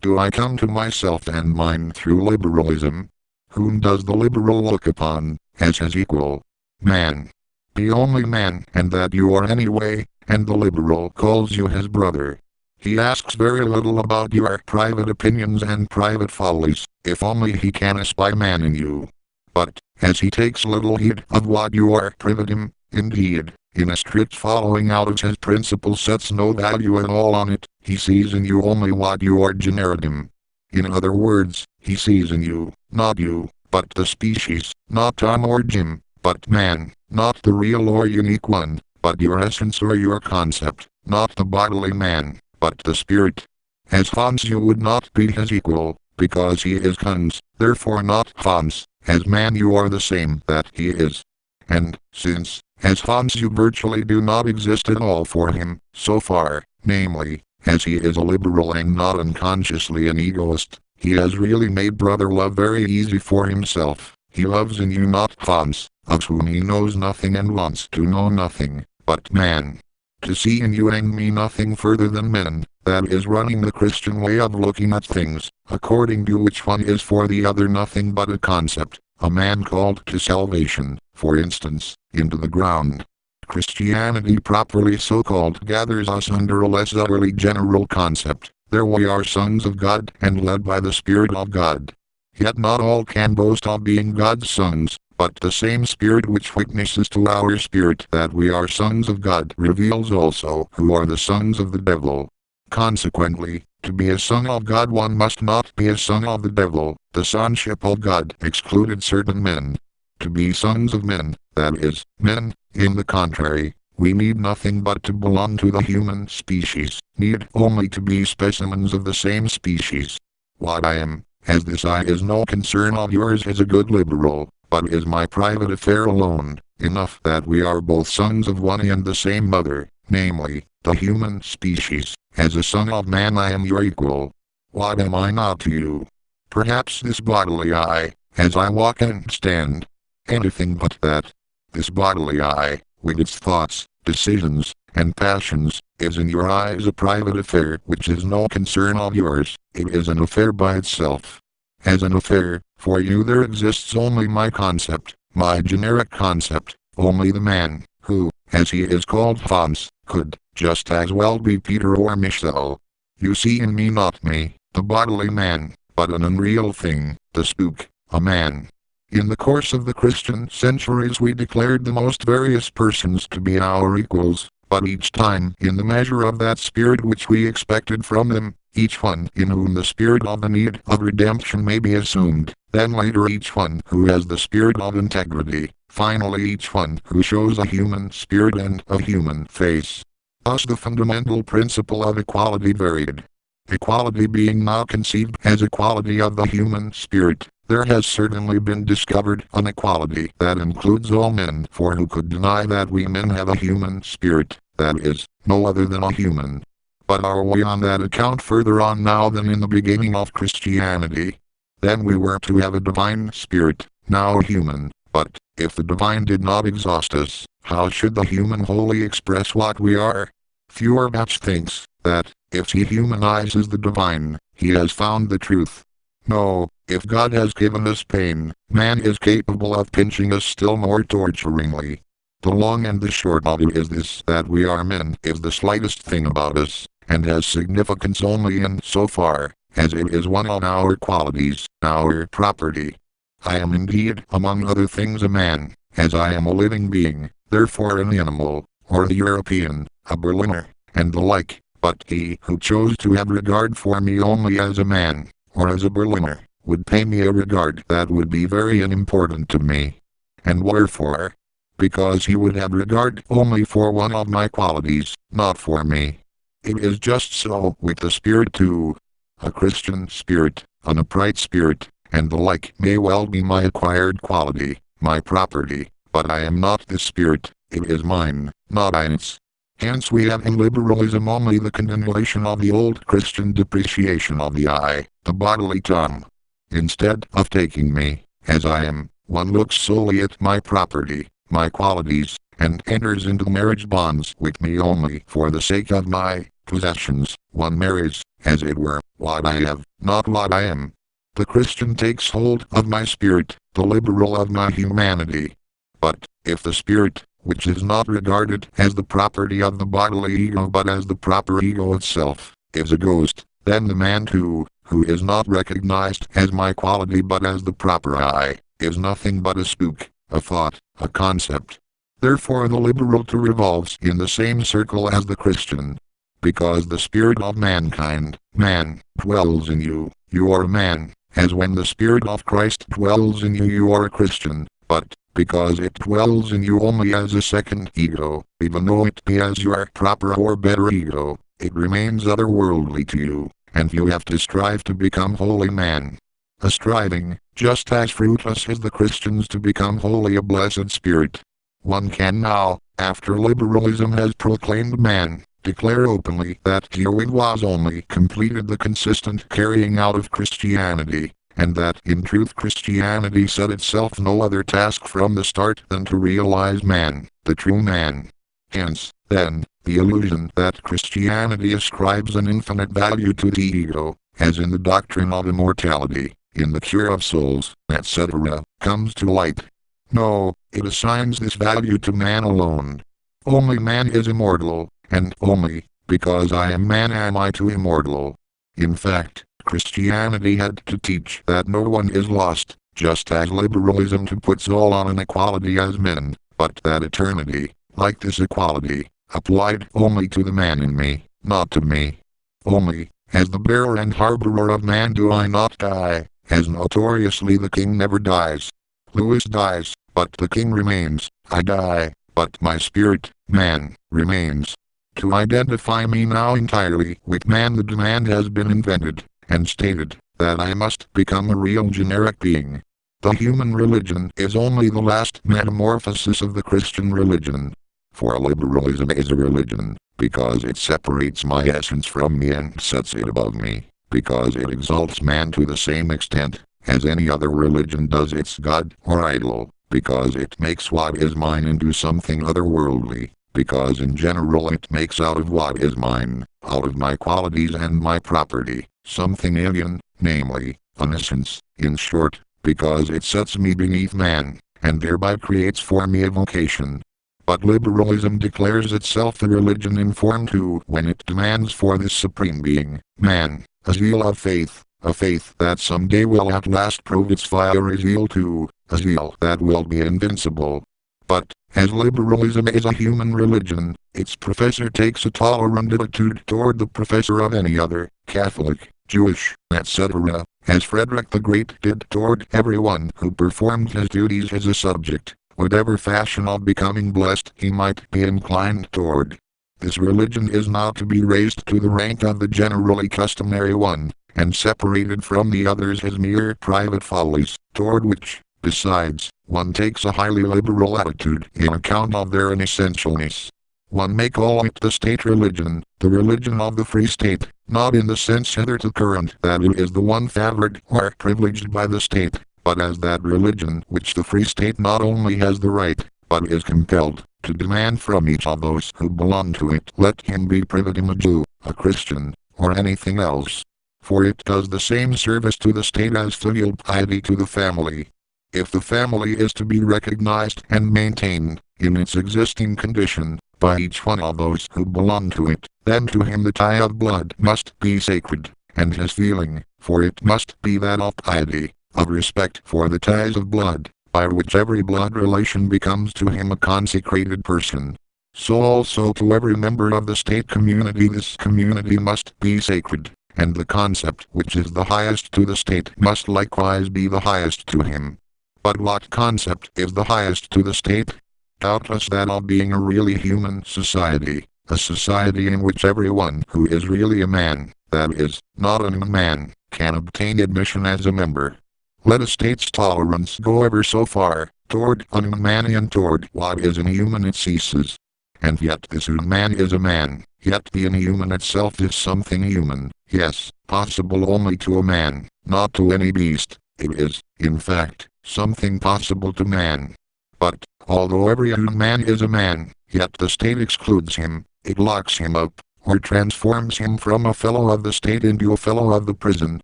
Do I come to myself and mine through liberalism? Whom does the liberal look upon as his equal? Man. The only man, and that you are anyway, and the liberal calls you his brother. He asks very little about your private opinions and private follies, if only he can espy man in you. But, as he takes little heed of what you are privatim, indeed, in a strict following out of his principles sets no value at all on it, he sees in you only what you are generatim. In other words, he sees in you, not you, but the species, not Tom or Jim, but man, not the real or unique one, but your essence or your concept, not the bodily man, but the spirit. As Hans you would not be his equal, because he is Hans, therefore not Hans. As man you are the same that he is. And, since, as Hans you virtually do not exist at all for him, so far, namely, as he is a liberal and not unconsciously an egoist, he has really made brother love very easy for himself. He loves in you not Hans, of whom he knows nothing and wants to know nothing, but man. To see in you and me nothing further than men, that is running the Christian way of looking at things, according to which one is for the other nothing but a concept, a man called to salvation, for instance, into the ground. Christianity properly so called gathers us under a less utterly general concept. There we are sons of God and led by the Spirit of God. Yet not all can boast of being God's sons, but the same Spirit which witnesses to our spirit that we are sons of God reveals also who are the sons of the devil. Consequently, to be a son of God one must not be a son of the devil. The sonship of God excluded certain men. To be sons of men, that is, men, in the contrary, we need nothing but to belong to the human species, need only to be specimens of the same species. What I am, as this I is no concern of yours as a good liberal, but is my private affair alone, enough that we are both sons of one and the same mother, namely, the human species. As a son of man I am your equal. What am I not to you? Perhaps this bodily I, as I walk and stand. Anything but that. This bodily I, with its thoughts, decisions, and passions, is in your eyes a private affair which is no concern of yours. It is an affair by itself. As an affair, for you there exists only my concept, my generic concept, only the man, who, as he is called Hans, could just as well be Peter or Michel. You see in me not me, the bodily man, but an unreal thing, the spook, a man. In the course of the Christian centuries we declared the most various persons to be our equals, but each time in the measure of that spirit which we expected from them, each one in whom the spirit of the need of redemption may be assumed, then later each one who has the spirit of integrity, finally each one who shows a human spirit and a human face. Thus the fundamental principle of equality varied. Equality being now conceived as equality of the human spirit, there has certainly been discovered an equality that includes all men, for who could deny that we men have a human spirit, that is, no other than a human. But are we on that account further on now than in the beginning of Christianity? Then we were to have a divine spirit, now human, but, if the divine did not exhaust us, how should the human wholly express what we are? Feuerbach thinks that, if he humanizes the divine, he has found the truth. No, if God has given us pain, man is capable of pinching us still more torturingly. The long and the short of it is this, that we are men is the slightest thing about us, and has significance only in so far as it is one of our qualities, our property. I am indeed, among other things, a man, as I am a living being, therefore an animal, or the European, a Berliner, and the like, but he who chose to have regard for me only as a man, or as a Berliner, would pay me a regard that would be very unimportant to me. And wherefore? Because he would have regard only for one of my qualities, not for me. It is just so with the spirit too. A Christian spirit, an upright spirit, and the like may well be my acquired quality, my property, but I am not this spirit, it is mine, not its. Hence we have in liberalism only the continuation of the old Christian depreciation of the I, the bodily Tom. Instead of taking me, as I am, one looks solely at my property, my qualities, and enters into marriage bonds with me only for the sake of my possessions. One marries, as it were, what I have, not what I am. The Christian takes hold of my spirit, the liberal of my humanity. But, if the spirit, which is not regarded as the property of the bodily ego but as the proper ego itself, is a ghost, then the man too, who is not recognized as my quality but as the proper I, is nothing but a spook, a thought, a concept. Therefore the liberal too revolves in the same circle as the Christian. Because the spirit of mankind, man, dwells in you, you are a man, as when the spirit of Christ dwells in you, you are a Christian, but, because it dwells in you only as a second ego, even though it be as your proper or better ego, it remains otherworldly to you, and you have to strive to become holy man. A striving, just as fruitless as the Christians to become holy a blessed spirit. One can now, after liberalism has proclaimed man, declare openly that here it was only completed the consistent carrying out of Christianity, and that in truth Christianity set itself no other task from the start than to realize man, the true man. Hence, then, the illusion that Christianity ascribes an infinite value to the ego, as in the doctrine of immortality, in the cure of souls, etc., comes to light. No, it assigns this value to man alone. Only man is immortal, and only, because I am man am I too immortal. In fact, Christianity had to teach that no one is lost, just as liberalism to puts all on an equality as men, but that eternity, like this equality, applied only to the man in me, not to me. Only, as the bearer and harborer of man do I not die, as notoriously the king never dies. Louis dies, but the king remains. I die, but my spirit, man, remains. To identify me now entirely with man, the demand has been invented, and stated, that I must become a real generic being. The human religion is only the last metamorphosis of the Christian religion. For liberalism is a religion, because it separates my essence from me and sets it above me, because it exalts man to the same extent as any other religion does its god or idol, because it makes what is mine into something otherworldly, because in general it makes out of what is mine, out of my qualities and my property, something alien, namely, an essence, in short, because it sets me beneath man, and thereby creates for me a vocation. But liberalism declares itself a religion in form too when it demands for this supreme being, man, a zeal of faith, a faith that someday will at last prove its fiery zeal too, a zeal that will be invincible. But, as liberalism is a human religion, its professor takes a tolerant attitude toward the professor of any other, Catholic, Jewish, etc., as Frederick the Great did toward everyone who performed his duties as a subject, whatever fashion of becoming blessed he might be inclined toward. This religion is now to be raised to the rank of the generally customary one, and separated from the others as mere private follies, toward which, besides, one takes a highly liberal attitude in account of their unessentialness. One may call it the state religion, the religion of the free state, not in the sense hitherto current that it is the one favored or privileged by the state, but as that religion which the free state not only has the right, but is compelled, to demand from each of those who belong to it, let him be privatim a Jew, a Christian, or anything else. For it does the same service to the state as filial piety to the family. If the family is to be recognized and maintained, in its existing condition, by each one of those who belong to it, then to him the tie of blood must be sacred, and his feeling, for it must be that of piety, of respect for the ties of blood, by which every blood relation becomes to him a consecrated person. So also to every member of the state community this community must be sacred, and the concept which is the highest to the state must likewise be the highest to him. But what concept is the highest to the state? Doubtless that of being a really human society, a society in which everyone who is really a man, that is, not a man, can obtain admission as a member. Let a state's tolerance go ever so far, toward unhumanity and toward what is inhuman it ceases. And yet this man is a man, yet the inhuman itself is something human, yes, possible only to a man, not to any beast. It is, in fact, something possible to man. But, although every man is a man, yet the state excludes him, it locks him up, or transforms him from a fellow of the state into a fellow of the prison,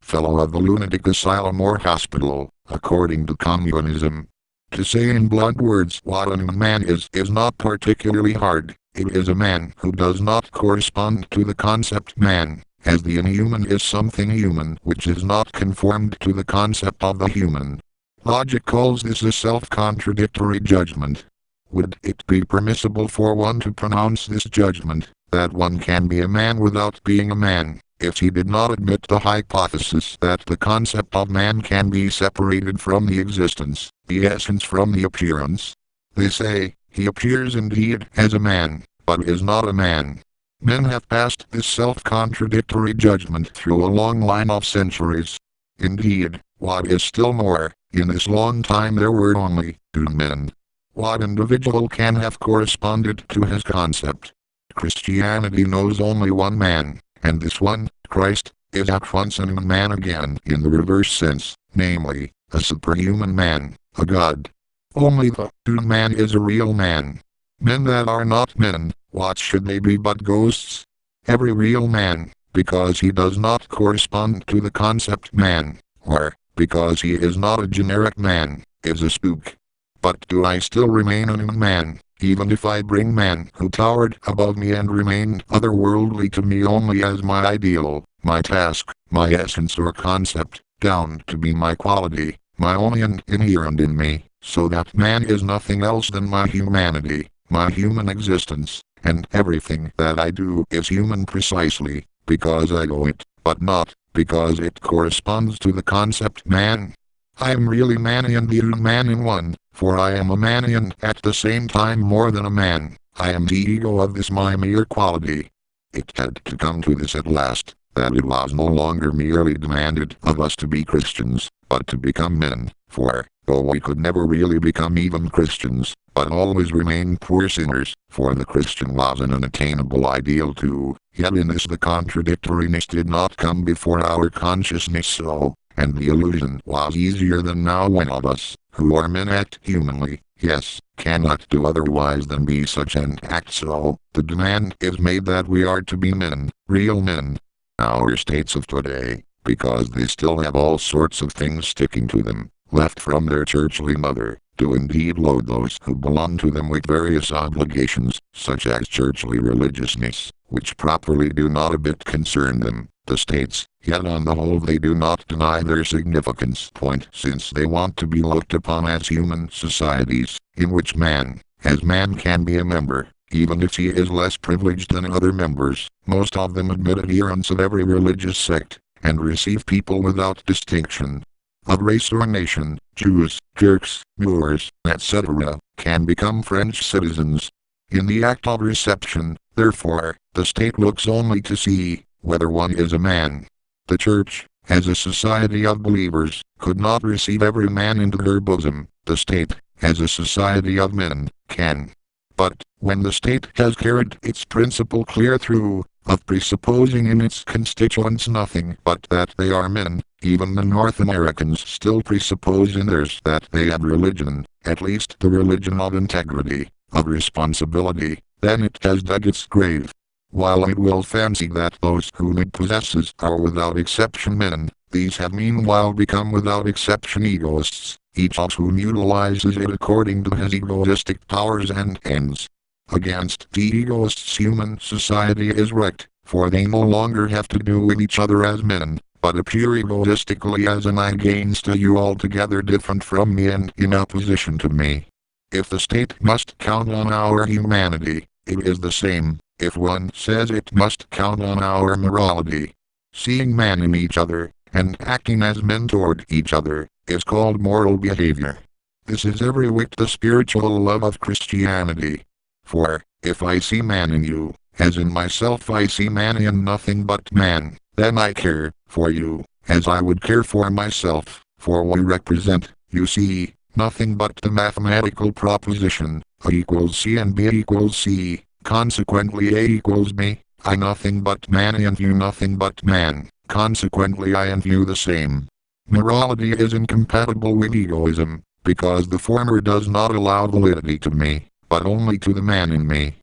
fellow of the lunatic asylum or hospital, according to communism. To say in blunt words what a man is not particularly hard. It is a man who does not correspond to the concept man, as the inhuman is something human which is not conformed to the concept of the human. Logic calls this a self-contradictory judgment. Would it be permissible for one to pronounce this judgment, that one can be a man without being a man, if he did not admit the hypothesis that the concept of man can be separated from the existence, the essence from the appearance? They say, he appears indeed as a man, but is not a man. Men have passed this self-contradictory judgment through a long line of centuries. Indeed, what is still more, in this long time there were only two men. What individual can have corresponded to his concept? Christianity knows only one man, and this one, Christ, is at once a man again in the reverse sense, namely, a superhuman man, a god. Only the true man is a real man. Men that are not men, what should they be but ghosts? Every real man, because he does not correspond to the concept man, or, because he is not a generic man, is a spook. But do I still remain a man, even if I bring man who towered above me and remained otherworldly to me only as my ideal, my task, my essence or concept, down to be my quality, my only and inherent in me, so that man is nothing else than my humanity, my human existence, and everything that I do is human precisely, because I know it, but not because it corresponds to the concept man? I am really man and the man in one, for I am a man and at the same time more than a man. I am the ego of this my mere quality. It had to come to this at last, that it was no longer merely demanded of us to be Christians, but to become men, for, though we could never really become even Christians, but always remain poor sinners, for the Christian was an unattainable ideal too, yet in this the contradictoriness did not come before our consciousness so, and the illusion was easier than now when of us, who are men act humanly, yes, cannot do otherwise than be such and act so, the demand is made that we are to be men, real men. Our states of today, because they still have all sorts of things sticking to them, left from their churchly mother, do indeed load those who belong to them with various obligations, such as churchly religiousness, which properly do not a bit concern them, the states, yet on the whole they do not deny their significance point since they want to be looked upon as human societies, in which man, as man can be a member, even if he is less privileged than other members. Most of them admit adherents of every religious sect, and receive people without distinction of race or nation. Jews, Turks, Moors, etc., can become French citizens. In the act of reception, therefore, the state looks only to see whether one is a man. The Church, as a society of believers, could not receive every man into her bosom. The state, as a society of men, can. But, when the state has carried its principle clear through, of presupposing in its constituents nothing but that they are men, even the North Americans still presuppose in theirs that they have religion, at least the religion of integrity, of responsibility, then it has dug its grave. While it will fancy that those whom it possesses are without exception men, these have meanwhile become without exception egoists, each of whom utilizes it according to his egoistic powers and ends. Against the egoists human society is wrecked, for they no longer have to do with each other as men, but appear egoistically as an I against a you altogether different from me and in opposition to me. If the state must count on our humanity, it is the same, if one says it must count on our morality. Seeing man in each other, and acting as men toward each other, is called moral behavior. This is every whit the spiritual love of Christianity. For, if I see man in you, as in myself I see man in nothing but man, then I care for you, as I would care for myself, for we represent, you see, nothing but the mathematical proposition, A equals C and B equals C, consequently A equals B, I nothing but man and you nothing but man, consequently I and you the same. Morality is incompatible with egoism, because the former does not allow validity to me, but only to the man in me.